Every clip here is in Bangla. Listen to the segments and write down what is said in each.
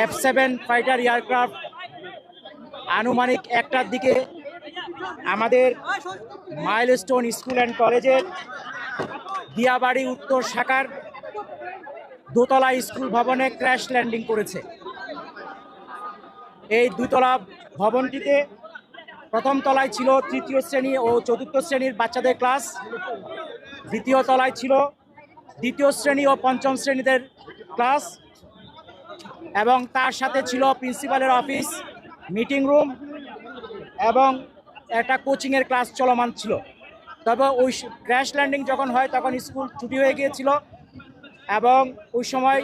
F7 ফাইটার এয়ারক্রাফট আনুমানিক 1টার দিকে আমাদের মাইলস্টোন স্কুল অ্যান্ড কলেজের দিয়াবাড়ি উত্তর শাখার দোতলা স্কুল ভবনে ক্র্যাশ ল্যান্ডিং করেছে। এই দুতলা ভবনটিতে প্রথম তলায় ছিল তৃতীয় শ্রেণী ও চতুর্থ শ্রেণীর বাচ্চাদের ক্লাস, দ্বিতীয় তলায় ছিল দ্বিতীয় শ্রেণী ও পঞ্চম শ্রেণীদের ক্লাস, এবং তার সাথে ছিল প্রিন্সিপালের অফিস, মিটিং রুম এবং একটা কোচিংয়ের ক্লাস চলমান ছিল। তবে ওই ক্র্যাশ ল্যান্ডিং যখন হয় তখন স্কুল ছুটি হয়ে গিয়েছিল, এবং ওই সময়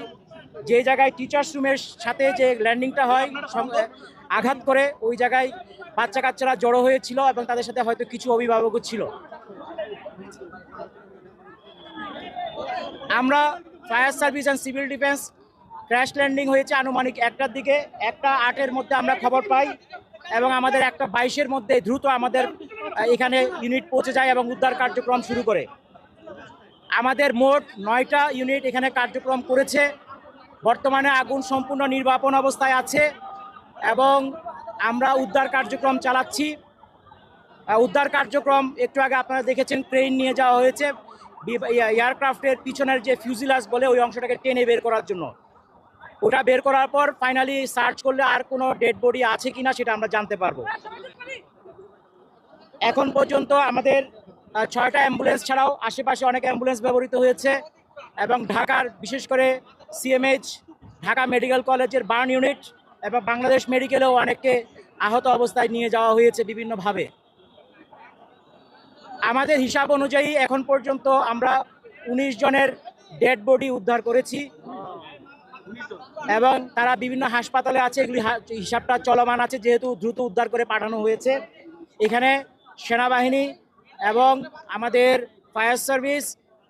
যে জায়গায় টিচার্স রুমের সাথে যে ল্যান্ডিংটা হয় আঘাত করে ওই জায়গায় বাচ্চা কাচ্চারা জড়ো হয়েছিল এবং তাদের সাথে হয়তো কিছু অভিভাবকও ছিল। আমরা fire service and civil defence crash landing হয়েছে আনুমানিক 1টার দিকে, 1:08 মধ্যে আমরা খবর পাই এবং আমাদের 1:22 মধ্যে দ্রুত আমাদের এখানে ইউনিট পৌঁছে যায় এবং উদ্ধার কার্যক্রম শুরু করে। আমাদের মোট 9টা ইউনিট এখানে কার্যক্রম করেছে। বর্তমানে আগুন সম্পূর্ণ নির্বাপন অবস্থায় আছে এবং আমরা উদ্ধার কার্যক্রম চালাচ্ছি। উদ্ধার কার্যক্রম একটু আগে আপনারা দেখেছেন, ক্রেন নিয়ে যাওয়া হয়েছে এয়ারক্রাফটের পিছনের যে ফিউজিলাস বলে ওই অংশটাকে টেনে বের করার জন্য। ওটা বের করার পর ফাইনালি সার্চ করলে আর কোনো ডেড বডি আছে কিনা সেটা আমরা জানতে পারবো। এখন পর্যন্ত আমাদের 6টা অ্যাম্বুলেন্স ছাড়াও আশেপাশে অনেক অ্যাম্বুলেন্স ব্যবহৃত হয়েছে এবং ঢাকার বিশেষ করে সিএমএইচ, ঢাকা মেডিকেল কলেজের বার্ন ইউনিট এবং বাংলাদেশ মেডিকেলেও অনেককে আহত অবস্থায় নিয়ে যাওয়া হয়েছে বিভিন্নভাবে। আমাদের হিসাব অনুযায়ী এখন পর্যন্ত আমরা 19 জনের ডেড বডি উদ্ধার করেছি এবং তারা বিভিন্ন হাসপাতালে আছে। এগুলি হিসাবটা চলমান আছে যেহেতু দ্রুত উদ্ধার করে পাঠানো হয়েছে। এখানে সেনাবাহিনী এবং আমাদের ফায়ার সার্ভিস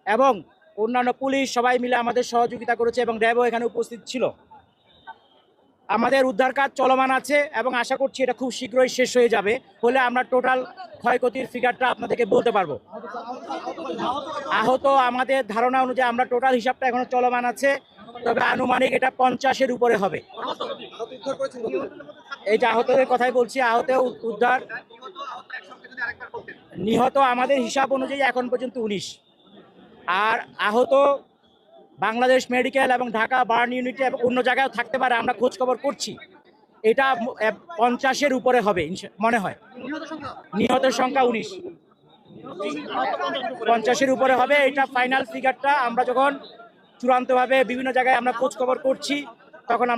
এবং অন্যান্য পুলিশ সবাই মিলে আমাদের সহযোগিতা করেছে এবং র্যাবও এখানে উপস্থিত ছিল। আমাদের উদ্ধার কাজ চলমান আছে এবং আশা করছি এটা খুব শীঘ্রই শেষ হয়ে যাবে, হলে আমরা টোটাল ক্ষয়ক্ষতির ফিগারটা আপনাদেরকে বলতে পারবো। আহত আমাদের ধারণা অনুযায়ী আমরা টোটাল হিসাবটা এখনো চলমান আছে, তবে আনুমানিক এটা 50-এর উপরে হবে। এই যে আহতদের কথাই বলছি, আহত উদ্ধার, নিহত আমাদের হিসাব অনুযায়ী এখন পর্যন্ত 19, আর আহত বাংলাদেশ মেডিকেল এবং ঢাকা বার্ন ইউনিটে এবং অন্য জায়গায় থাকতে পারে, আমরা খোঁজ খবর করছি। এটা 50-এর উপরে হবে মনে হয়। নিহতের সংখ্যা 19, 50-এর উপরে হবে। এটা ফাইনাল ফিগারটা আমরা যখন চূড়ান্তভাবে বিভিন্ন জায়গায় আমরা খোঁজ খবর করছি তখন আমরা